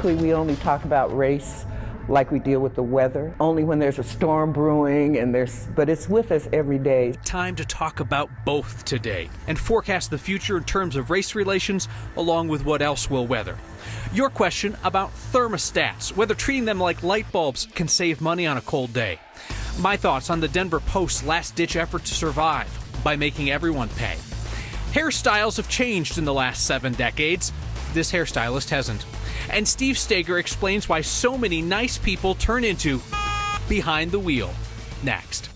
Typically, we only talk about race like we deal with the weather, only when there's a storm brewing, but it's with us every day. Time to talk about both today and forecast the future in terms of race relations along with what else will weather. Your question about thermostats, whether treating them like light bulbs can save money on a cold day. My thoughts on the Denver Post's last-ditch effort to survive by making everyone pay. Hairstyles have changed in the last 7 decades. This hairstylist hasn't. And Steve Steger explains why so many nice people turn into behind the wheel. Next.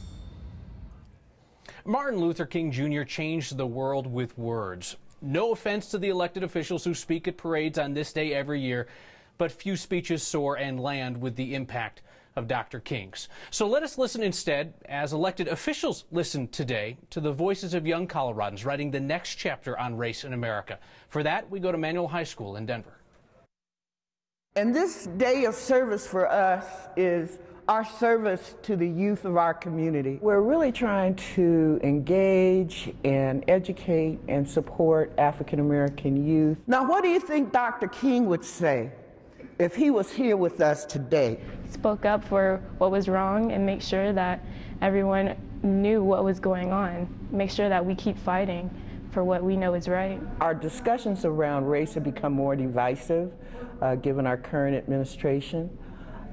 Martin Luther King Jr. changed the world with words. No offense to the elected officials who speak at parades on this day every year, but few speeches soar and land with the impact of Dr. King's. So let us listen instead, as elected officials listen today, to the voices of young Coloradans writing the next chapter on race in America. For that, we go to Manual High School in Denver. And this day of service for us is our service to the youth of our community. We're really trying to engage and educate and support African American youth. Now, what do you think Dr. King would say if he was here with us today? Spoke up for what was wrong and make sure that everyone knew what was going on. Make sure that we keep fighting for what we know is right. Our discussions around race have become more divisive given our current administration.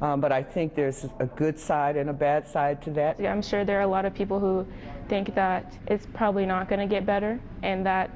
But I think there's a good side and a bad side to that. Yeah, I'm sure there are a lot of people who think that it's probably not going to get better and that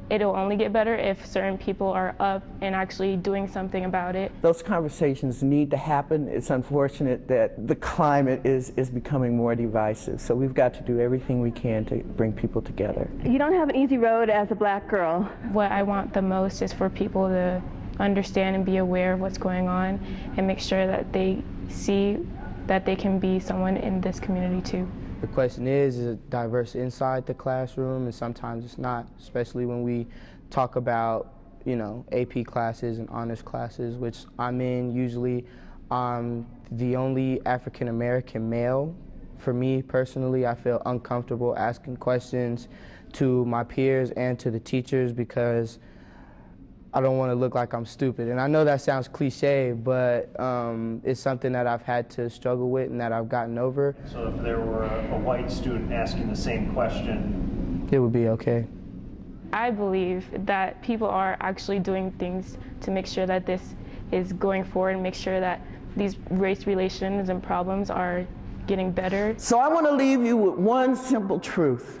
it'll only get better if certain people are up and actually doing something about it. Those conversations need to happen. It's unfortunate that the climate is becoming more divisive, so we've got to do everything we can to bring people together. You don't have an easy road as a black girl. What I want the most is for people to understand and be aware of what's going on and make sure that they see that they can be someone in this community too. The question is it diverse inside the classroom, and sometimes it's not, especially when we talk about, AP classes and honors classes, which I'm in. Usually I'm the only African American male. For me personally, I feel uncomfortable asking questions to my peers and to the teachers because I don't want to look like I'm stupid. And I know that sounds cliche, but it's something that I've had to struggle with and that I've gotten over. So if there were a white student asking the same question, it would be okay. I believe that people are actually doing things to make sure that this is going forward and make sure that these race relations and problems are getting better. So I want to leave you with one simple truth.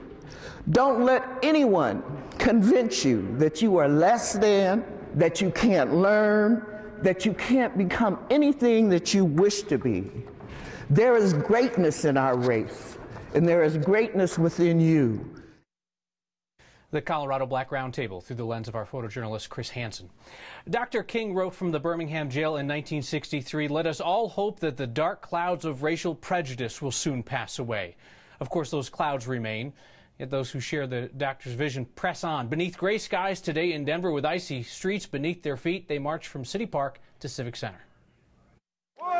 Don't let anyone convince you that you are less than, that you can't learn, that you can't become anything that you wish to be. There is greatness in our race, and there is greatness within you. The Colorado Black Roundtable through the lens of our photojournalist Chris Hansen. Dr. King wrote from the Birmingham jail in 1963, "Let us all hope that the dark clouds of racial prejudice will soon pass away." Of course, those clouds remain. Yet those who share the doctor's vision press on. Beneath gray skies today in Denver with icy streets beneath their feet, they march from City Park to Civic Center. Whoa,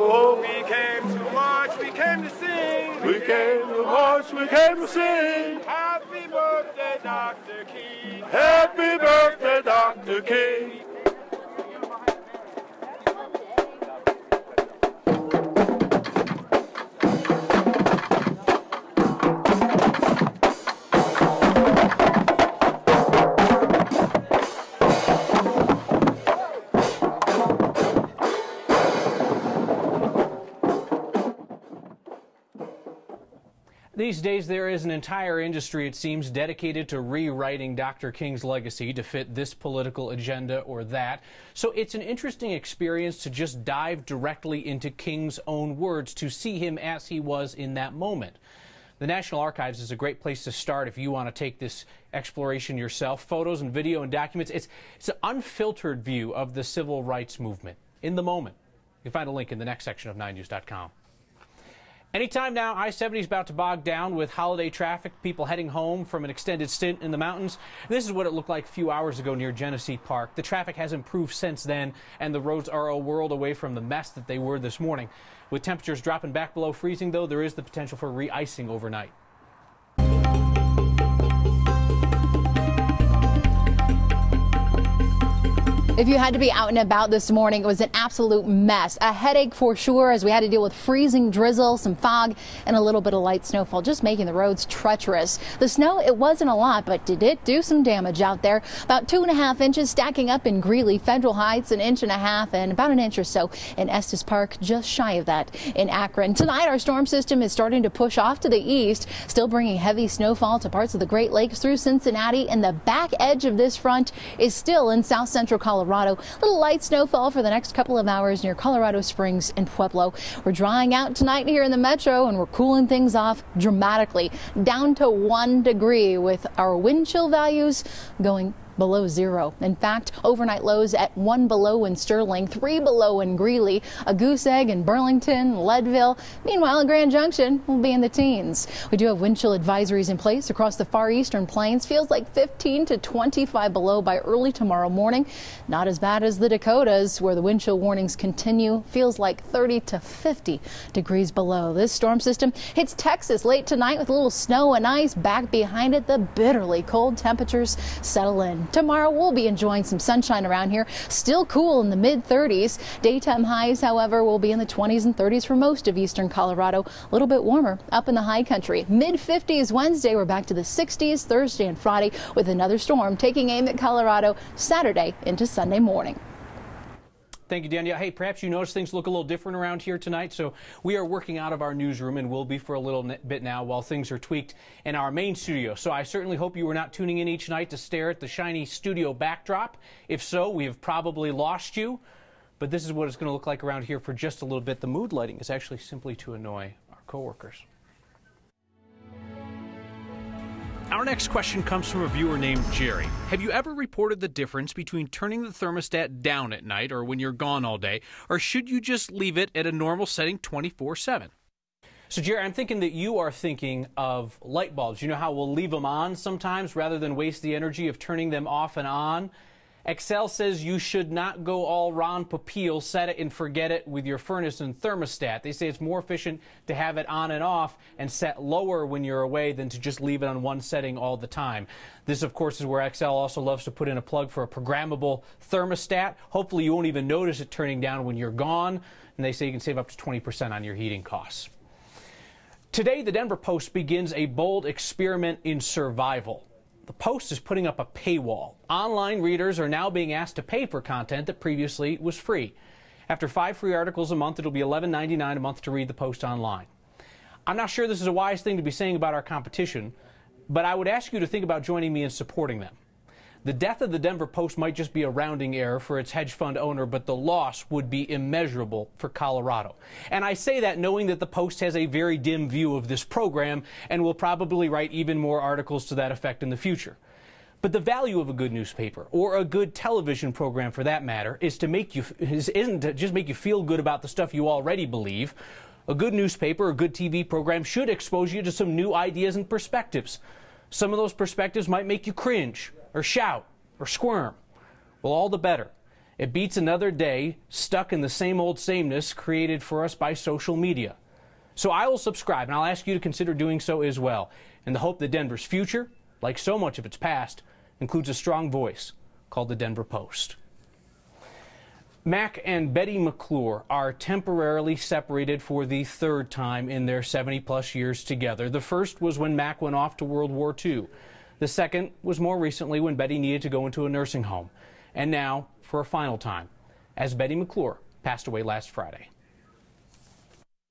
whoa, we came to march, we came to sing. We came to march, we came to sing. Happy birthday, Dr. King. Happy birthday, Dr. King. These days, there is an entire industry, it seems, dedicated to rewriting Dr. King's legacy to fit this political agenda or that. So it's an interesting experience to just dive directly into King's own words, to see him as he was in that moment. The National Archives is a great place to start if you want to take this exploration yourself. Photos and video and documents. It's an unfiltered view of the civil rights movement in the moment. You can find a link in the next section of 9news.com. Anytime now, I-70 is about to bog down with holiday traffic, people heading home from an extended stint in the mountains. This is what it looked like a few hours ago near Genesee Park. The traffic has improved since then, and the roads are a world away from the mess that they were this morning. With temperatures dropping back below freezing, though, there is the potential for re-icing overnight. If you had to be out and about this morning, it was an absolute mess. A headache for sure, as we had to deal with freezing drizzle, some fog, and a little bit of light snowfall, just making the roads treacherous. The snow, it wasn't a lot, but did it do some damage out there? About 2.5 inches stacking up in Greeley, Federal Heights, 1.5 inches, and about 1 inch or so in Estes Park, just shy of that in Akron. Tonight, our storm system is starting to push off to the east, still bringing heavy snowfall to parts of the Great Lakes through Cincinnati, and the back edge of this front is still in south central Colorado. Little light snowfall for the next couple of hours near Colorado Springs and Pueblo. We're drying out tonight here in the metro, and we're cooling things off dramatically down to 1 degree, with our wind chill values going below 0. In fact, overnight lows at 1 below in Sterling, 3 below in Greeley, a goose egg in Burlington, Leadville. Meanwhile, in Grand Junction, we'll be in the teens. We do have wind chill advisories in place across the far eastern plains. Feels like 15 to 25 below by early tomorrow morning. Not as bad as the Dakotas, where the wind chill warnings continue. Feels like 30 to 50 degrees below. This storm system hits Texas late tonight with a little snow and ice. Back behind it, the bitterly cold temperatures settle in. Tomorrow we'll be enjoying some sunshine around here. Still cool in the mid-30s. Daytime highs, however, will be in the 20s and 30s for most of eastern Colorado. A little bit warmer up in the high country. Mid-50s Wednesday. We're back to the 60s Thursday and Friday, with another storm taking aim at Colorado Saturday into Sunday morning. Thank you, Danielle. Hey, perhaps you noticed things look a little different around here tonight, so we are working out of our newsroom and will be for a little bit now while things are tweaked in our main studio. So I certainly hope you were not tuning in each night to stare at the shiny studio backdrop. If so, we have probably lost you. But this is what it's going to look like around here for just a little bit. The mood lighting is actually simply to annoy our coworkers. Our next question comes from a viewer named Jerry. Have you ever reported the difference between turning the thermostat down at night or when you're gone all day, or should you just leave it at a normal setting 24/7? So, Jerry, I'm thinking that you are thinking of light bulbs. You know how we'll leave them on sometimes rather than waste the energy of turning them off and on? Excel says you should not go all Ron Popeil, set it and forget it with your furnace and thermostat. They say it's more efficient to have it on and off and set lower when you're away than to just leave it on one setting all the time. This, of course, is where Excel also loves to put in a plug for a programmable thermostat. Hopefully you won't even notice it turning down when you're gone, and they say you can save up to 20% on your heating costs. Today, the Denver Post begins a bold experiment in survival. The Post is putting up a paywall. Online readers are now being asked to pay for content that previously was free. After 5 free articles a month, it'll be $11.99 a month to read the Post online. I'm not sure this is a wise thing to be saying about our competition, but I would ask you to think about joining me in supporting them. The death of the Denver Post might just be a rounding error for its hedge fund owner, but the loss would be immeasurable for Colorado. And I say that knowing that the Post has a very dim view of this program and will probably write even more articles to that effect in the future. But the value of a good newspaper, or a good television program for that matter, isn't to just make you feel good about the stuff you already believe. A good newspaper or good TV program should expose you to some new ideas and perspectives. Some of those perspectives might make you cringe, or shout, or squirm. Well, all the better. It beats another day stuck in the same old sameness created for us by social media. So I will subscribe, and I'll ask you to consider doing so as well, in the hope that Denver's future, like so much of its past, includes a strong voice called the Denver Post. Mac and Betty McClure are temporarily separated for the 3rd time in their 70-plus years together. The first was when Mac went off to World War II. The second was more recently when Betty needed to go into a nursing home. And now, for a final time, as Betty McClure passed away last Friday.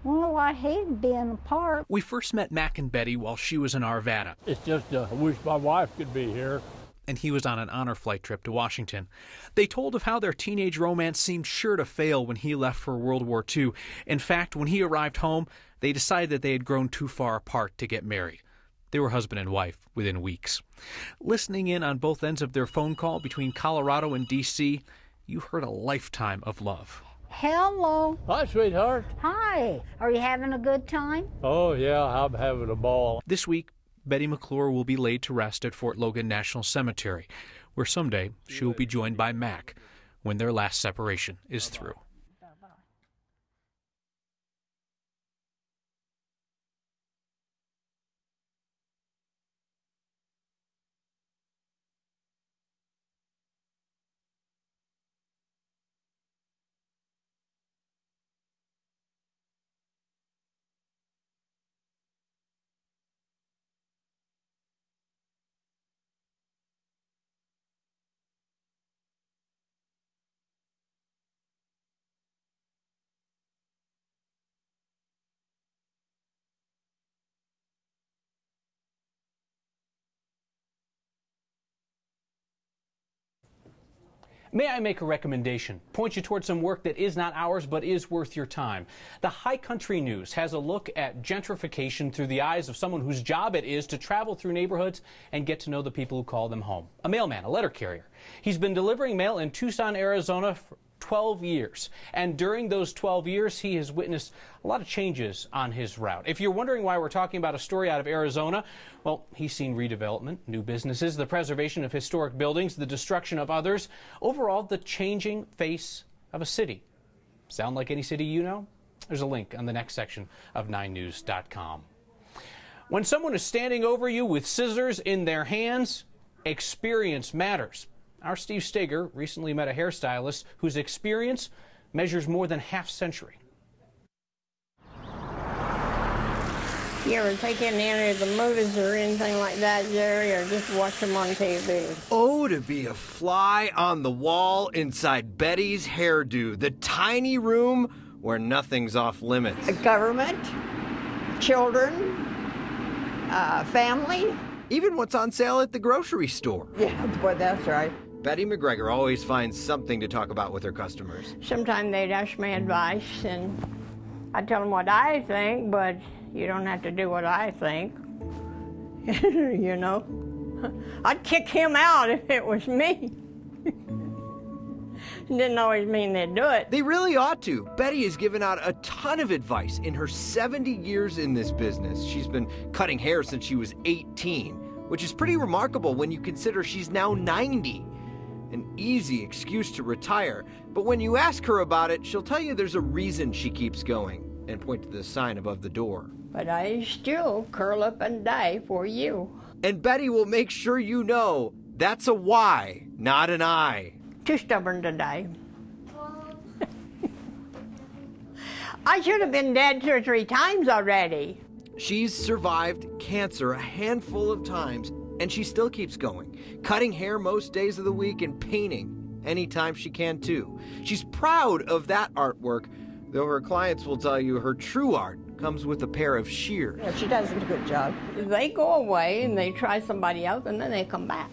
Well, I hate being apart. We first met Mac and Betty while she was in Arvada. It's just, I wish my wife could be here. And he was on an honor flight trip to Washington. They told of how their teenage romance seemed sure to fail when he left for World War II. In fact, when he arrived home, they decided that they had grown too far apart to get married. They were husband and wife within weeks. Listening in on both ends of their phone call between Colorado and D.C., you heard a lifetime of love. Hello. Hi, sweetheart. Hi. Are you having a good time? Oh, yeah, I'm having a ball. This week, Betty McClure will be laid to rest at Fort Logan National Cemetery, where someday she will be joined by Mac when their last separation is through. May I make a recommendation? Point you towards some work that is not ours but is worth your time. The High Country News has a look at gentrification through the eyes of someone whose job it is to travel through neighborhoods and get to know the people who call them home. A mailman, a letter carrier. He's been delivering mail in Tucson, Arizona for 12 years. And during those 12 years, he has witnessed a lot of changes on his route. If you're wondering why we're talking about a story out of Arizona, well, he's seen redevelopment, new businesses, the preservation of historic buildings, the destruction of others, overall, the changing face of a city. Sound like any city you know? There's a link on the next section of 9news.com. When someone is standing over you with scissors in their hands, experience matters. Our Steve Steger recently met a hairstylist whose experience measures more than half-century. You ever take in any of the movies or anything like that, Jerry, or just watch them on TV? Oh, to be a fly on the wall inside Betty's hairdo, the tiny room where nothing's off limits. Government, children, family. Even what's on sale at the grocery store. Yeah, boy, that's right. Betty McGregor always finds something to talk about with her customers. Sometimes they'd ask me advice, and I tell them what I think, but you don't have to do what I think. You know? I'd kick him out if it was me. Didn't always mean they'd do it. They really ought to. Betty has given out a ton of advice in her 70 years in this business. She's been cutting hair since she was 18, which is pretty remarkable when you consider she's now 90. An easy excuse to retire, but when you ask her about it, she'll tell you there's a reason she keeps going and point to the sign above the door. But I still curl up and die for you. And Betty will make sure you know that's a why, not an I. Too stubborn to die. I should have been dead 2 or 3 times already. She's survived cancer a handful of times, and she still keeps going, cutting hair most days of the week and painting anytime she can too. She's proud of that artwork, though her clients will tell you her true art comes with a pair of shears. Yeah, she does a good job. They go away and they try somebody else and then they come back.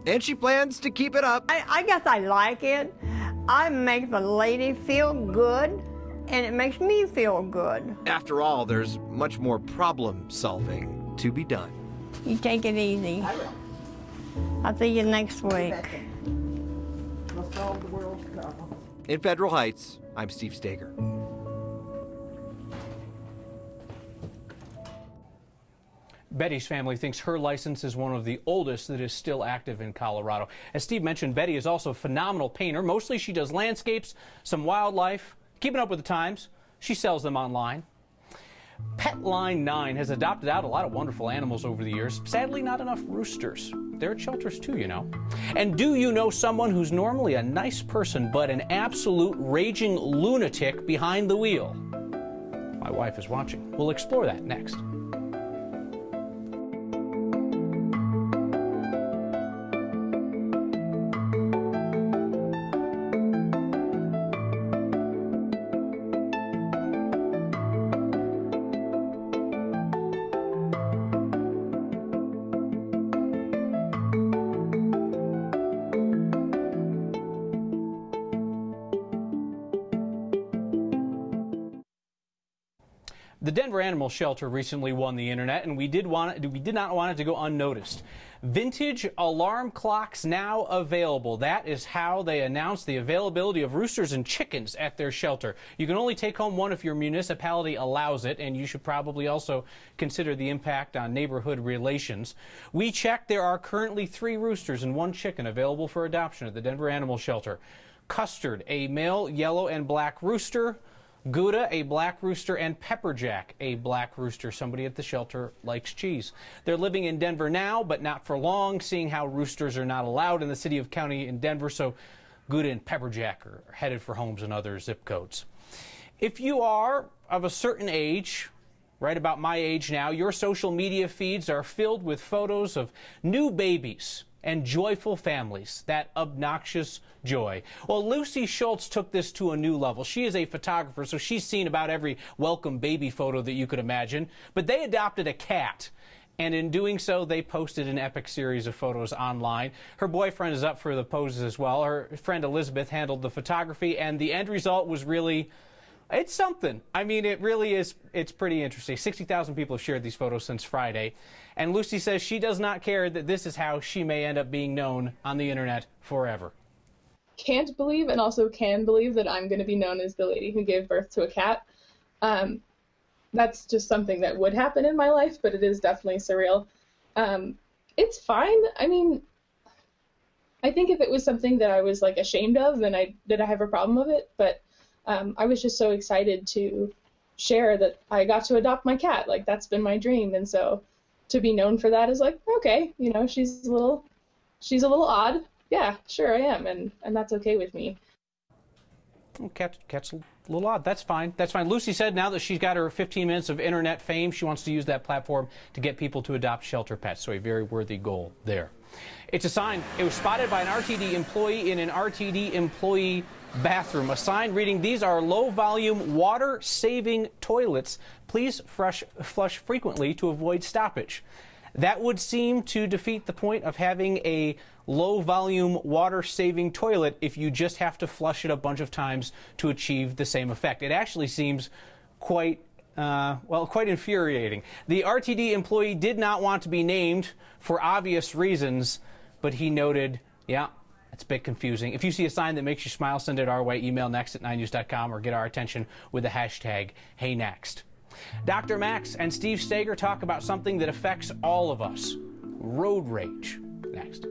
And she plans to keep it up. I guess I like it. I make the lady feel good, and it makes me feel good. After all, there's much more problem solving to be done. You take it easy. I will. I'll see you next week. We'll solve the world's problems. In Federal Heights, I'm Steve Steger. Betty's family thinks her license is one of the oldest that is still active in Colorado. As Steve mentioned, Betty is also a phenomenal painter. Mostly she does landscapes, some wildlife, keeping up with the times. She sells them online. Petline 9 has adopted out a lot of wonderful animals over the years. Sadly, not enough roosters. They're at shelters too, you know. And do you know someone who's normally a nice person but an absolute raging lunatic behind the wheel? My wife is watching. We'll explore that next. The Denver Animal Shelter recently won the internet, and we did not want it to go unnoticed. Vintage alarm clocks now available. That is how they announced the availability of roosters and chickens at their shelter. You can only take home one if your municipality allows it, and you should probably also consider the impact on neighborhood relations. We checked. There are currently 3 roosters and 1 chicken available for adoption at the Denver Animal Shelter. Custard, a male yellow and black rooster. Gouda, a black rooster, and Pepperjack, a black rooster. Somebody at the shelter likes cheese. They're living in Denver now, but not for long, seeing how roosters are not allowed in the city of county in Denver, so Gouda and Pepperjack are headed for homes in other zip codes. If you are of a certain age, right about my age now, your social media feeds are filled with photos of new babies and joyful families, that obnoxious joy. Well, Lucy Schultz took this to a new level. She is a photographer, so she's seen about every welcome baby photo that you could imagine. But they adopted a cat, And in doing so, they posted an epic series of photos online. Her boyfriend is up for the poses as well. Her friend Elizabeth handled the photography, and the end result was really, it's something. I mean, it really is, it's pretty interesting. 60,000 people have shared these photos since Friday. And Lucy says she does not care that this is how she may end up being known on the internet forever. Can't believe and also can believe that I'm going to be known as the lady who gave birth to a cat. That's just something that would happen in my life, but it is definitely surreal. It's fine. I mean, I think if it was something that I was like ashamed of, then I have a problem with it. But I was just so excited to share that I got to adopt my cat. Like, that's been my dream, and so to be known for that is like, okay, you know, she's a little odd. Yeah, sure I am, and that's okay with me. Cat's a little odd. That's fine. That's fine. Lucy said now that she's got her 15 minutes of internet fame, she wants to use that platform to get people to adopt shelter pets. So a very worthy goal there. It's a sign. It was spotted by an RTD employee in an RTD employee bathroom. A sign reading, "These are low-volume, water-saving toilets. Please flush frequently to avoid stoppage." That would seem to defeat the point of having a low-volume, water-saving toilet if you just have to flush it a bunch of times to achieve the same effect. It actually seems quite infuriating. The RTD employee did not want to be named for obvious reasons, but he noted, yeah, it's a bit confusing. If you see a sign that makes you smile, send it our way. Email next@9news.com or get our attention with the hashtag #HeyNext. Dr. Max and Steve Steger talk about something that affects all of us, road rage. Next.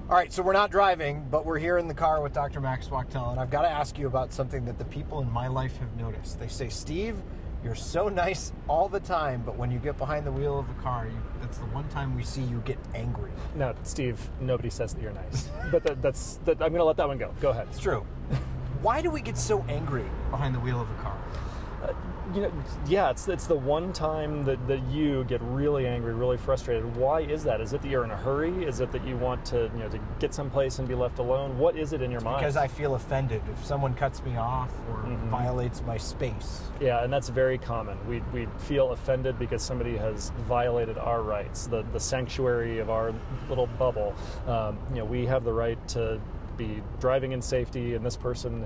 All right, so we're not driving, but we're here in the car with Dr. Max Wachtel, and I've got to ask you about something that the people in my life have noticed. They say, Steve, you're so nice all the time, but when you get behind the wheel of a car, that's the one time we see you get angry. No, Steve, nobody says that you're nice. But I'm going to let that one go. Go ahead. It's true. Why do we get so angry behind the wheel of a car? Yeah, it's the one time that you get really angry, really frustrated. Why is that? Is it that you're in a hurry? Is it that you want to to get someplace and be left alone? What is it in your mind? Because I feel offended if someone cuts me off or violates my space. Yeah, and that's very common. We feel offended because somebody has violated our rights, the sanctuary of our little bubble. We have the right to be driving in safety, and this person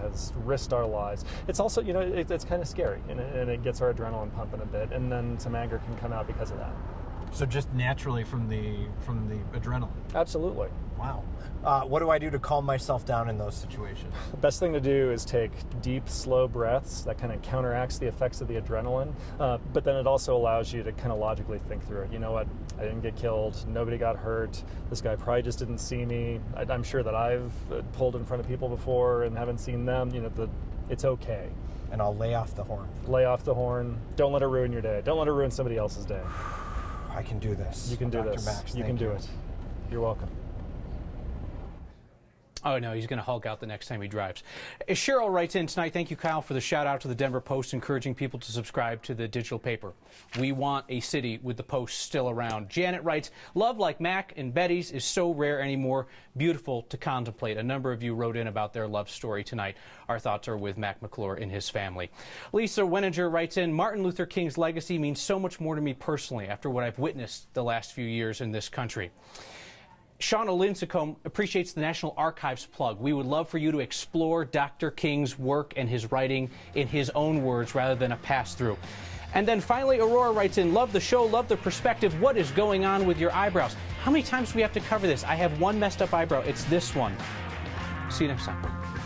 has risked our lives. It's also it's kind of scary, and it gets our adrenaline pumping a bit, and then some anger can come out because of that. So just naturally from the adrenaline. Absolutely. Wow. What do I do to calm myself down in those situations? The best thing to do is take deep, slow breaths. That kind of counteracts the effects of the adrenaline, but then it also allows you to kind of logically think through it. You know what? I didn't get killed. Nobody got hurt. This guy probably just didn't see me. I'm sure that I've pulled in front of people before and haven't seen them. It's okay. And I'll lay off the horn. Lay off the horn. Don't let it ruin your day. Don't let it ruin somebody else's day. I can do this. You can do Dr. this. Max, you can do it. You're welcome. Oh, no, he's going to Hulk out the next time he drives. Cheryl writes in tonight, thank you, Kyle, for the shout-out to the Denver Post, encouraging people to subscribe to the digital paper. We want a city with the Post still around. Janet writes, love like Mac and Betty's is so rare anymore. Beautiful to contemplate. A number of you wrote in about their love story tonight. Our thoughts are with Mac McClure and his family. Lisa Weninger writes in, Martin Luther King's legacy means so much more to me personally after what I've witnessed the last few years in this country. Shauna Lincecum appreciates the National Archives plug. We would love for you to explore Dr. King's work and his writing in his own words rather than a pass-through. And then finally, Aurora writes in, love the show, love the perspective. What is going on with your eyebrows? How many times do we have to cover this? I have one messed up eyebrow. It's this one. See you next time.